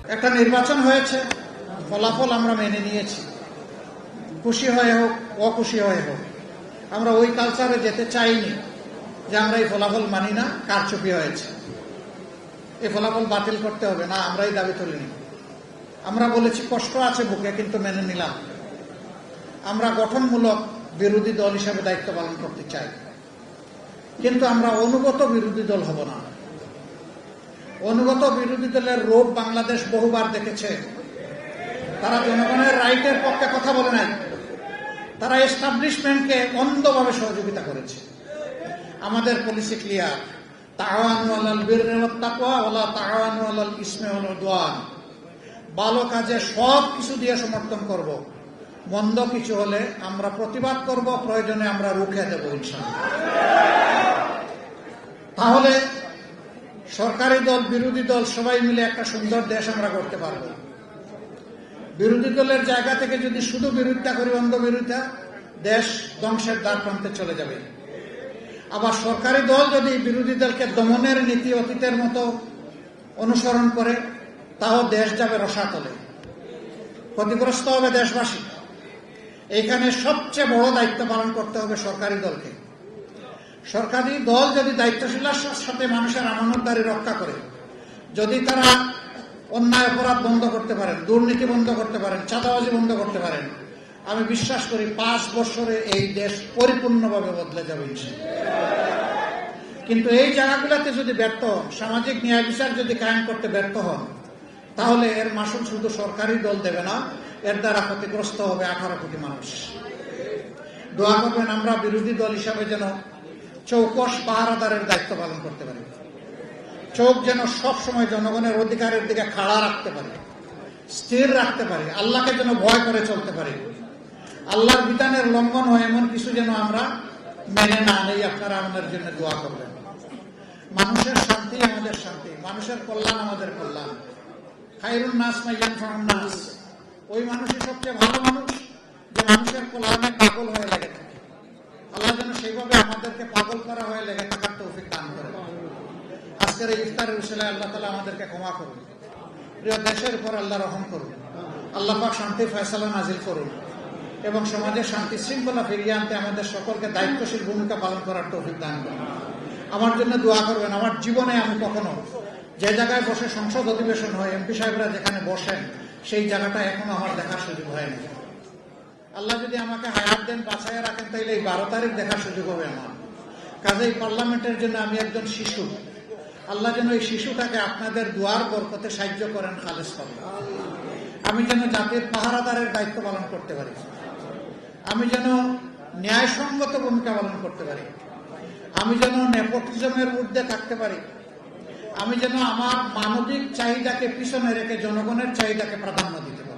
একটা নির্বাচন হয়েছে, ফলাফল আমরা মেনে নিয়েছি, খুশি হয়ে হোক অখুশি হয়ে হোক। আমরা ওই কালচারে যেতে চাইনি যে আমরা এই ফলাফল মানি না, কারচুপি হয়েছে, এই ফলাফল বাতিল করতে হবে না, আমরা এই দাবি তুলিনি। আমরা বলেছি কষ্ট আছে বুকে, কিন্তু মেনে নিলাম। আমরা গঠনমূলক বিরোধী দল হিসেবে দায়িত্ব পালন করতে চাই, কিন্তু আমরা অনুগত বিরোধী দল হব না। অনুগত বিরোধী দলের রূপ বাংলাদেশ বহুবার দেখেছে। তারা জনগণের রাইটের পক্ষে কথা বলে নাই, তারা এস্টাবলিশমেন্টকে অন্ধভাবে সহযোগিতা করেছে। আমাদের পলিসি ক্লিয়ার, তাআওয়ানু আলাল বিররি ওয়াত তাকওয়া ওয়ালা তাআওয়ানু আলাল ইসমি ওয়াল উদওয়ান। ভালো কাজে সব কিছু দিয়ে সমর্থন করব, মন্দ কিছু হলে আমরা প্রতিবাদ করব, প্রয়োজনে আমরা রুখে দেব ইনশাআল্লাহ। তাহলে সরকারি দল বিরোধী দল সবাই মিলে একটা সুন্দর দেশ আমরা করতে পারব। বিরোধী দলের জায়গা থেকে যদি শুধু বিরোধিতা করি, অন্ধ বিরোধিতা, দেশ ধ্বংসের দ্বার প্রান্তে চলে যাবে। আবার সরকারি দল যদি বিরোধী দলকে দমনের নীতি অতীতের মতো অনুসরণ করে, তাও দেশ যাবে রসাতলে, ক্ষতিগ্রস্ত হবে দেশবাসী। এইখানে সবচেয়ে বড় দায়িত্ব পালন করতে হবে সরকারি দলকে। সরকারি দল যদি দায়িত্বশীলতার সাথে মানুষের আমানতদারি রক্ষা করে, যদি তারা অন্যায় অপরাধ বন্ধ করতে পারেন, দুর্নীতি বন্ধ করতে পারেন, চাঁদাবাজি বন্ধ করতে পারেন, আমি বিশ্বাস করি 5 বছরে এই দেশ পরিপূর্ণভাবে বদলে যাবে। কিন্তু এই জায়গাগুলোতে যদি ব্যর্থ হন, সামাজিক ন্যায় বিচার যদি কায়েম করতে ব্যর্থ হন, তাহলে এর মাসুল শুধু সরকারি দল দেবে না, এর দ্বারা ক্ষতিগ্রস্ত হবে 18 কোটি মানুষ। দোয়া করবেন আমরা বিরোধী দল হিসাবে যেন চৌকস পাহারাদারের দায়িত্ব পালন করতে পারি, চোখ যেন সবসময় জনগণের অধিকারের দিকে খাড়া রাখতে পারি, স্থির রাখতে পারি, আল্লাহকে যেন ভয় করে চলতে পারি। আল্লাহর বিধানের লঙ্ঘন হয় এমন কিছু যেন আমরা মেনে না নেই। আপনারা আমাদের জন্য দোয়া করবেন। মানুষের শান্তি আমাদের শান্তি, মানুষের কল্যাণ আমাদের কল্যাণ। খায়রুন নাস মান ইয়ানফাউন নাস, ওই মানুষই সবচেয়ে ভালো মানুষ যে মানুষের কল্যাণে পাগল হয়ে লেগে থাকে। আল্লাহ যেন সেইভাবে আমাদেরকে পাগল করা হয়ে লেগে থাকার তৌফিক দান করেন। আজকের এই ইফতারের উসিলায় আল্লাহ তাআলা আমাদেরকে ক্ষমা করুন। প্রিয় দেশের উপর আল্লাহ রহম করুন। আল্লাহ পাক শান্তির ফয়সালা নাজিল করুন এবং সমাজের শান্তি শৃঙ্খলা ফিরিয়ে আনতে আমাদের সকলকে দায়িত্বশীল ভূমিকা পালন করার তৌফিক দান করুন। আমার জন্য দোয়া করবেন। আমার জীবনে আমি কখনো যে জায়গায় বসে সংসদ অধিবেশন হয়, এমপি সাহেবরা যেখানে বসেন, সেই জায়গাটা এখনো আমার দেখার সুযোগ হয়নি। আল্লাহ যদি আমাকে হায়াত দেন, বাঁচাইয়া রাখেন, তাইলে এই 12 তারিখ দেখার সুযোগ হবে আমার। কাজেই পার্লামেন্টের জন্য আমি একজন শিশু। আল্লাহ যেন এই শিশুটাকে আপনাদের দুয়ার বরকতে সাহায্য করেন খালেস করেন। আমি যেন জাতির পাহারাদারের দায়িত্ব পালন করতে পারি, আমি যেন ন্যায়সঙ্গত ভূমিকা পালন করতে পারি, আমি যেন নেপোটিজমের ঊর্ধ্বে থাকতে পারি, আমি যেন আমার মানবিক চাহিদাকে পিছনে রেখে জনগণের চাহিদাকে প্রাধান্য দিতে পারি।